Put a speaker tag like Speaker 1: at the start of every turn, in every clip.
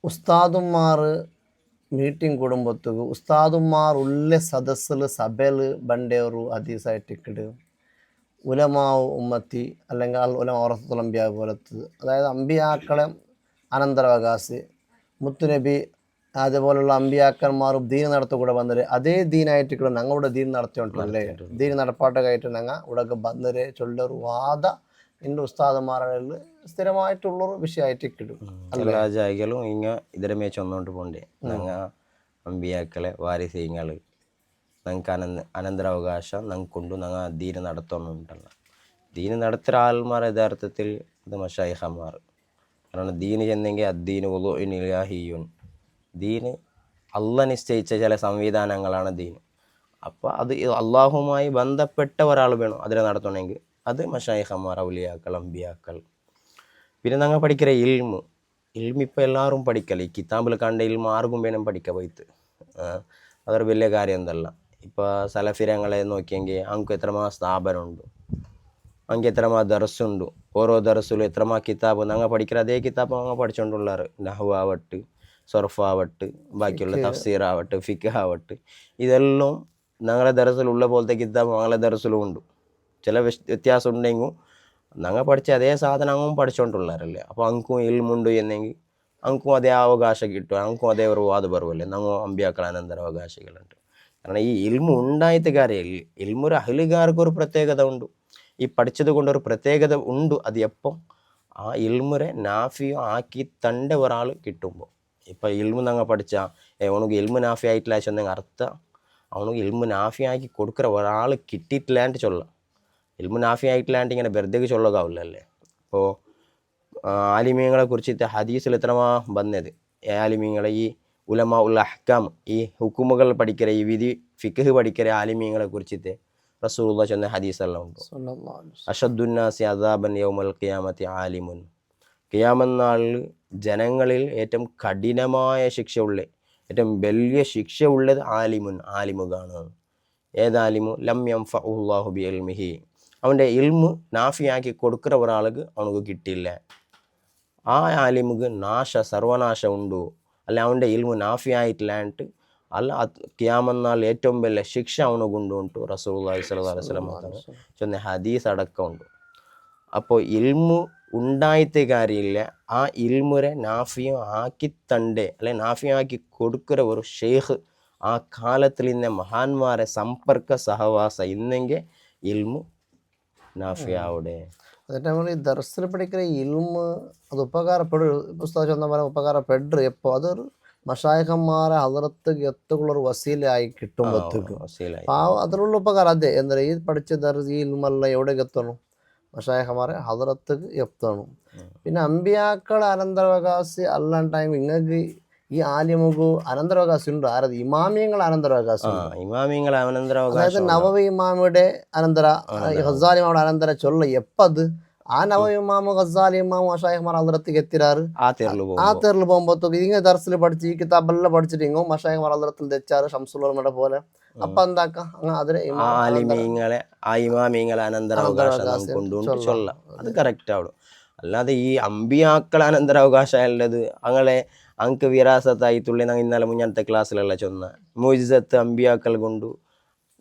Speaker 1: ഉസ്താദുമാർ ಮೀಟಿಂಗ್ ಕೊಡುಂಬೊತ್ತಿಗೆ ಉಸ್ತಾದುಮಾರ್ ಉಳ್ಳೆ ಸದಸ್ಯರು ಸಭೆಲು ಬಂಡೆಯವರು ഹദീസായിട്ടിക്കിട് ഉലമാവ് ഉമ്മത്തി അല്ലെങ്കിൽ ഉലമ വറസത്തുൽ അംബിയാ പോലത്തത്, അതായത് അമ്പിയാക്കളെ അനന്തരാവകാശി മുത്തുനബി അതുപോലുള്ള അമ്പിയാക്കന്മാർ ദീൻ നടത്തുകൂടെ വന്നത് അതേ ദീനായിട്ട് ഇവിടെ ഞങ്ങളുടെ ദീൻ നടത്തിയോണ്ടല്ലേ, ദീൻ നടപ്പാട്ടമായിട്ട് ഞങ്ങൾ ഇവിടെ വന്നരെ ചൊല്ലൊരു വാദ എൻ്റെ ഉസ്താദന്മാരിൽ സ്ഥിരമായിട്ടുള്ളൊരു വിഷയമായിട്ട് ഇക്കിടും.
Speaker 2: എല്ലാ ജാഗലും ഇങ്ങ ഇതിരെ മേച്ച് വന്നുകൊണ്ട് പോണ്ടേ ഞങ്ങ അമ്പിയാക്കളെ വാരിസീങ്ങൾ ഞങ്ങൾക്ക് അനന്തരാവകാശം ഞങ്ങൾക്കുണ്ട്. ഞങ്ങൾ ദീന് നടത്തുന്നുണ്ടല്ല. ദീന് നടത്തുന്ന ആൾമാർ യഥാർത്ഥത്തിൽ ഇത് മഷായിഹന്മാർ. കാരണം ദീന് ചെന്നെങ്കിൽ അദ്ദീന് വുളുഇനിലാഹിയുൻ, ദീന് അള്ളാഹ് നിശ്ചയിച്ച ചില സംവിധാനങ്ങളാണ് ദീന്. അപ്പോൾ അത് അള്ളാഹുമായി ബന്ധപ്പെട്ട ഒരാൾ വേണം അതിനെ നടത്തണമെങ്കിൽ. അത് മഷായിഹന്മാർ, ഔലിയാക്കൾ, അമ്പിയാക്കൾ. പിന്നെ ഞങ്ങൾ പഠിக்கிற ഇൽമു ഇപ്പോൾ എല്ലാവരും പഠിക്കല. ഈ കിതാബിൽ കണ്ട ഇൽമു ആർക്കും വേണം പഠിക്കുക പോയിട്ട്. അതൊരു വലിയ കാര്യം എന്തല്ല. ഇപ്പോൾ സലഫിരങ്ങളെ നോക്കിയെങ്കിൽ അങ്ങക്ക് എത്രമാ സ്ഥാപനമുണ്ട്, അങ്ങക്ക് എത്രമാ ദർസുണ്ട്, ഓരോ ദർസിലും എത്രമാ കിതാബ്. ഞങ്ങൾ പഠിக்கிற അതേ കിതാബ് ഞങ്ങൾ പഠിച്ചുകൊണ്ടുള്ളാറ്. നഹ്വ് ആവട്ട്, സർഫ് ആവട്ട്, ബാക്കിയുള്ള തഫ്സീർ ആവട്ട്, ഫിഖ് ആവട്ട്, ഇതെല്ലാം ഞങ്ങളുടെ ദർസിലുള്ള പോലത്തെ കിതാബ് ഞങ്ങളുടെ ദർസിലും ഉണ്ട്. ചില വ്യത്യാസം ഉണ്ടെങ്കിൽ ഞങ്ങൾ പഠിച്ച അതേ സാധനം അങ്ങും പഠിച്ചുകൊണ്ടുള്ളവരല്ലേ. അപ്പോൾ അങ്ങക്കും ഇൽമുണ്ട് എന്നെങ്കിൽ അങ്ങക്കും അതേ അവകാശം കിട്ടും, അങ്ങക്കും അതേ ഒരു വാദ പറവല്ലേ. ഞങ്ങൾ അമ്പിയാക്കൾ അനന്തരാവകാശികളുണ്ട്. കാരണം ഈ ഇൽമു ഉണ്ടായിട്ട് കാര്യമില്ല. ഇൽമൊരു അഹ്ലുകാർക്ക് ഒരു പ്രത്യേകത ഉണ്ട്, ഈ പഠിച്ചത് കൊണ്ടൊരു പ്രത്യേകത ഉണ്ട്. അത് എപ്പോൾ ആ ഇൽമുരെ നാഫിയോ ആക്കി തണ്ട ഒരാൾ കിട്ടുമ്പോൾ. ഇപ്പം ഇൽമു ഞങ്ങൾ പഠിച്ചാൽ അവനക്ക് ഇൽമു നാഫി ആയിട്ടില്ല ചെന്നെങ്കിൽ അർത്ഥം അവനക്ക് ഇൽമു നാഫി ആക്കി കൊടുക്കുന്ന ഒരാൾ കിട്ടിയിട്ടില്ലാണ്ട് ചൊല്ലാം. ഇൽമു നാഫി ആയിട്ടില്ലാണ്ട് ഇങ്ങനെ വെറുതെ ചൊല്ലുകാവില്ലല്ലേ. ഇപ്പോൾ ആലിമീങ്ങളെ കുറിച്ചിട്ട് ഹദീസിൽ എത്രമാ വന്നത്. ആലിമീങ്ങളെ ഈ ഉലമാ ഉൽ അഹ്കാം, ഈ ഹുക്കുമുകൾ പഠിக்கிற, ഈ വിധി ഫിഖ് പഠിக்கிற ആലിമീങ്ങളെ കുറിച്ചിട്ട് റസൂലുള്ളാഹി ചെന്ന ഹദീസെല്ലാം ഉണ്ട്. അഷദ്ദുന്നാസി അദാബൻ യൗമൽ ഖിയാമത്തി ആലിമുൻ, ഖിയാമത്ത് നാളിൽ ജനങ്ങളിൽ ഏറ്റവും കഠിനമായ ശിക്ഷ ഉള്ള, ഏറ്റവും വലിയ ശിക്ഷ ഉള്ളത് ആലിമുൻ, ആലിമുകാണ്. ഏതാലിമു ലം യൻഫഉല്ലാഹു ബി ഇൽമിഹി, അവൻ്റെ ഇൽമു നാഫിയാക്കി കൊടുക്കുന്ന ഒരാൾക്ക് അവനക്ക് കിട്ടിയില്ല. ആ ആലിമുക്ക് സർവനാശം ഉണ്ടോ, അല്ല അവൻ്റെ ഇൽമു നാഫിയായിട്ടില്ലാണ്ട് അല്ല ഖിയാമത്ത് നാൾ ഏറ്റവും വലിയ ശിക്ഷ അവനക്കുണ്ട് കൊണ്ട് റസൂലുള്ളാഹി സ്വല്ലല്ലാഹു അലൈഹി വസല്ലം ചെന്ന ഹദീസ് അടക്കമുണ്ട്. അപ്പോൾ ഇൽമു ഉണ്ടായിട്ട് കാര്യമില്ല, ആ ഇൽമുരെ നാഫിയും ആക്കി തണ്ടേ അല്ലെ നാഫിയാക്കി കൊടുക്കുന്ന ഒരു ഷെയ്ഖ് ആ കാലത്തിൽ ഇന്ന മഹാന്മാരെ സമ്പർക്ക സഹവാസ ഇന്നെങ്കിൽ ഇൽമു നാഫിയാവുടെ.
Speaker 1: അതേ ടൈമിൽ ഈ ദർസിൽ പഠിക്കുന്ന ഇൽമ് അത് ഉപകാരപ്പെടും. പുസ്തകം ചെന്ന പോലെ ഉപകാരപ്പെടും. എപ്പോൾ അതൊരു മഷായിഖന്മാരെ ഹദറത്തേക്ക് എത്തുള്ളൊരു വസീലായി കിട്ടുമ്പോഴത്തേക്ക് അതിനുള്ള ഉപകാരം അതെ. എന്താ ഈ പഠിച്ച ദർസ് ഈ ഇൽമെല്ലാം എവിടേക്ക് എത്തണം, മഷായിഖന്മാരെ ഹദറത്തേക്ക് എത്തണം. പിന്നെ അമ്പിയാക്കൾ അനന്തരാവകാശി അല്ലാണ്ട് ടൈം ഇങ്ങൾക്ക് ഈ ആലിമുക്ക് അനന്തരാവകാശം ഉണ്ട്. ആരത് ഇമാമിയങ്ങൾ അനന്തരാവകാശം, അതായത് നവവി ഇമാമിയുടെ അനന്തര, ഖസാലി ഇമാമിയുടെ അനന്തര ചൊല്ല എപ്പത് ആ നവവി ഇമാമു ഖസാലി ഇമാമു മഷായിഖ്മാർ ഹദറത്തേക്ക് എത്തിരാറ്. ആ തേറിൽ പോകുമ്പോഴത്തേക്ക് ഇങ്ങനെ ദർസിൽ പഠിച്ച് ഈ കിതാബെല്ലാം പഠിച്ചിട്ട് ഇങ്ങോ മഷായിഖ്മാർ ഹദറത്തിൽ തെച്ചാറ് ഷംസുൽ പോലെ. അപ്പൊ എന്താക്കാം അതിന്
Speaker 2: അത് കറക്റ്റ് ആവും. അല്ലാതെ ഈ അമ്പിയാക്കൾ അനന്തരാവകാശം ഉള്ളത് അങ്ങനെ അങ്ങക്ക് വിരാസത്തായിട്ടുള്ള ഞങ്ങൾ ഇന്നലെ മുന്നത്തെ ക്ലാസ്സിലുള്ള ചൊന്ന മൊയ്സത്ത് അമ്പിയാക്കൾ കൊണ്ടു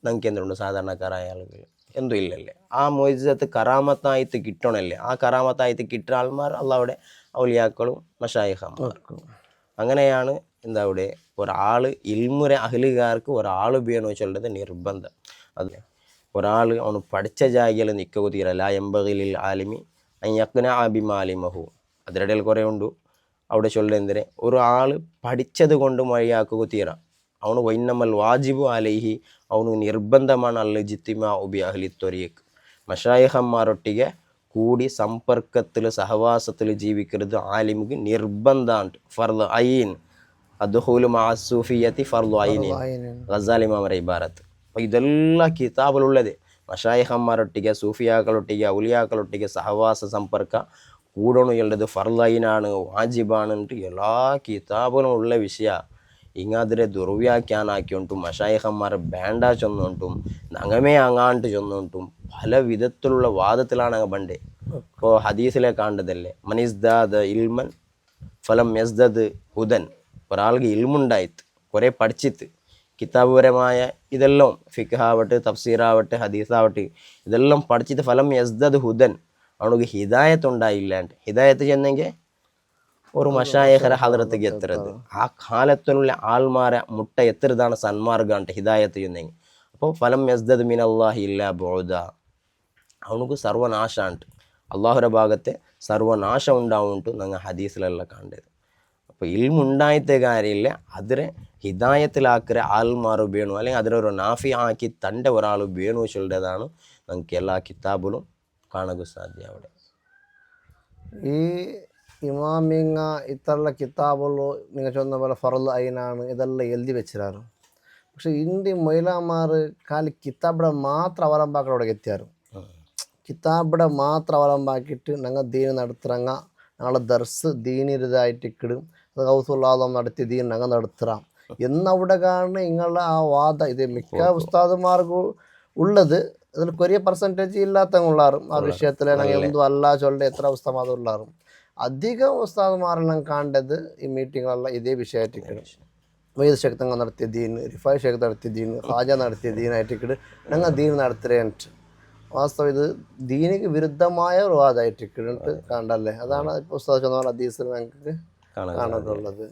Speaker 2: ഞങ്ങൾക്ക് എന്തുണ്ട് സാധാരണക്കാരായ ആളുകൾ എന്തും ഇല്ലല്ലേ. ആ മൊയ്സത്ത് കറാമത്തായിട്ട് കിട്ടണല്ലേ. ആ കറാമത്തായിട്ട് കിട്ടുന്ന ആൾമാർ അള്ളാഹുടെ ഔലിയാക്കളും മഷായിഖന്മാർക്കും. അങ്ങനെയാണ് എന്താ അവിടെ ഒരാൾ ഇൽമുരെ അഹ്ലുകാർക്ക് ഒരാൾ ഉപയോഗം വെച്ചുള്ളത് നിർബന്ധം. അത് ഒരാൾ അവന് പഠിച്ച ജാഗയിൽ നിൽക്കുക തീരല്ല. എമ്പകിലിൽ ആലിമി അയ്യക്കന ആബിമാലിമഹു, അതിനിടയിൽ കുറേ ഉണ്ട്. അവിടെ ചൊല്ലുന്നതിന് ഒരാൾ പഠിച്ചത് കൊണ്ട് മഴയാക്കുക തീര അവന് വൈന്നമൽ വാജിബു അലൈഹി, അവന് നിർബന്ധമാണ് അല്ല ജിത്തിമാ ഉബി അഹ്ലി ത്വരീഖ്, മഷായിഖന്മാരൊട്ടിಗೆ കൂടി സമ്പർക്കത്തിൽ സഹവാസത്തിൽ ജീവിക്കരുത് ആലിമുക്ക് നിർബന്ധമാണ്. ഫർദ് ഐൻ അദ്ഖൂലു മഅ സൂഫിയ്യത്തി ഫർദ് ഐൻ, ഗസാലി ഇമാമയുടെ ഇബാറത്ത്. അപ്പോൾ ഇതെല്ലാം കിതാബിലുള്ളത്. മഷായിഖന്മാരൊട്ടിಗೆ സൂഫിയാക്കളൊട്ടിಗೆ ഔലിയാക്കളൊട്ടിಗೆ സഹവാസ സമ്പർക്ക കൂടണം എന്നുള്ളത് ഫർലൈനാണ്, വാജിബാണ്. എല്ലാ കിതാബിലും ഉള്ള വിഷയ ഇങ്ങാതിരെ ദുർവ്യാഖ്യാനാക്കിയിട്ടും മഷായിഖന്മാർ ബാൻഡ ചൊന്നുകൊണ്ടും നങ്ങമേ അങ്ങാണ്ട് ചൊന്നുകൊണ്ടും പല വിധത്തിലുള്ള വാദത്തിലാണ് അങ്ങ് പണ്ടേ. ഇപ്പോൾ ഹദീസിലെ കാണ്ടതല്ലേ മനിസ്ദാദ ഇൽമൻ ഫലം യസ്ദദ് ഹുദൻ, ഒരാൾക്ക് ഇൽമുണ്ടായിട്ട് കുറേ പഠിച്ചിട്ട് കിതാബുപരമായ ഇതെല്ലാം ഫിഖാവട്ടെ തഫ്സീറാവട്ടെ ഹദീസാവട്ടെ ഇതെല്ലാം പഠിച്ചിട്ട് ഫലം യസ്ദദ് ഹുദൻ, അവനക്ക് ഹിദായത്ത് ഉണ്ടായില്ലാണ്ട് ഹിദായത്ത് ചെന്നെങ്കിൽ ഒരു മഷായഹര ഹദറത്തേക്ക് എത്തുന്നത് ആ കാലത്തിനുള്ള ആൾമാരെ മുട്ട എത്തുന്നതാണ് സന്മാർഗാണ്ട് ഹിദായത്ത് ചെന്നെങ്കിൽ. അപ്പോൾ ഫലം യസ്ദദ് മിൻ അള്ളാഹി ഇല്ല ബോദ, അവനക്ക് സർവനാശാണ്ട് അള്ളാഹുര ഭാഗത്തെ സർവനാശം ഉണ്ടാവുಂಟು ഞങ്ങൾ ഹദീസിലെല്ലാം കണ്ടത്. അപ്പോൾ ഇൽമുണ്ടായിത്തെ കാര്യമില്ല, അതിരെ ഹിദായത്തിലാക്കിற ആൾമാർ ಬೇಣು അല്ലെങ്കിൽ അതിലൊരു നാഫി ആക്കി തൻ്റെ ഒരാൾ ಬೇಣು ചൊല്ലുന്നതാണ് നമുക്ക് എല്ലാ കിതാബിലും കാണാൻ സാധ്യ. അവിടെ
Speaker 1: ഈ ഇമാമിങ്ങ ഇത്തരമുള്ള കിതാബുള്ളൂ നിങ്ങൾ ചൊന്ന പോലെ ഫറല് ഐനാണ് ഇതെല്ലാം എഴുതി വെച്ചിരാറ്. പക്ഷെ ഇന്ത്യ മൊയിലാമാർ കാലി കിതാബിടെ മാത്രം അവലംബാക്കലോടെ എത്തിയാറ്. കിതാബിടെ മാത്രം അവലംബാക്കിയിട്ട് ഞങ്ങൾ ദീന് നടത്തുറങ്ങ, ഞങ്ങളെ ദർസ് ദീനിരുതായിട്ട് ഇക്കിടും, അത് ഹൗസുല്ലാദം നടത്തി ദീൻ ഞങ്ങൾ നടത്തുറാം എന്നവിടെ കാണുന്ന നിങ്ങളുടെ ആ വാദ. ഇത് മിക്ക ഉസ്താദുമാർക്കും ഉള്ളത്, അതിൽ കൊറിയ പെർസെൻറ്റേജ് ഇല്ലാത്തവള്ളാറും ആ വിഷയത്തിൽ ഞങ്ങൾ എന്തും അല്ല ചൊല്ലെ എത്ര ഉസ്താദ് ഉള്ളാറും. അധികം ഉസ്താദുമാരെല്ലാം കണ്ടത് ഈ മീറ്റിങ്ങുകളെല്ലാം ഇതേ വിഷയമായിട്ട് മൊയ്ത് ഷേഖ് തങ്ങൾ നടത്തിയ ദീൻ, റിഫായ് ഷേഖ് നടത്തിയ ദീൻ, ഖാജ നടത്തിയ ദീനായിട്ട് ഞങ്ങൾ ദീൻ നടത്തുകയായിട്ട് വാസ്തവം ഇത് ദീനിക്ക് വിരുദ്ധമായ ഒരു വാദമായിട്ട് കണ്ടല്ലേ. അതാണ് ഇപ്പോൾ ഉസ്താദ് ചൊന്ന ഹദീസിൽ ഞങ്ങൾക്ക് കാണാനുള്ളത്.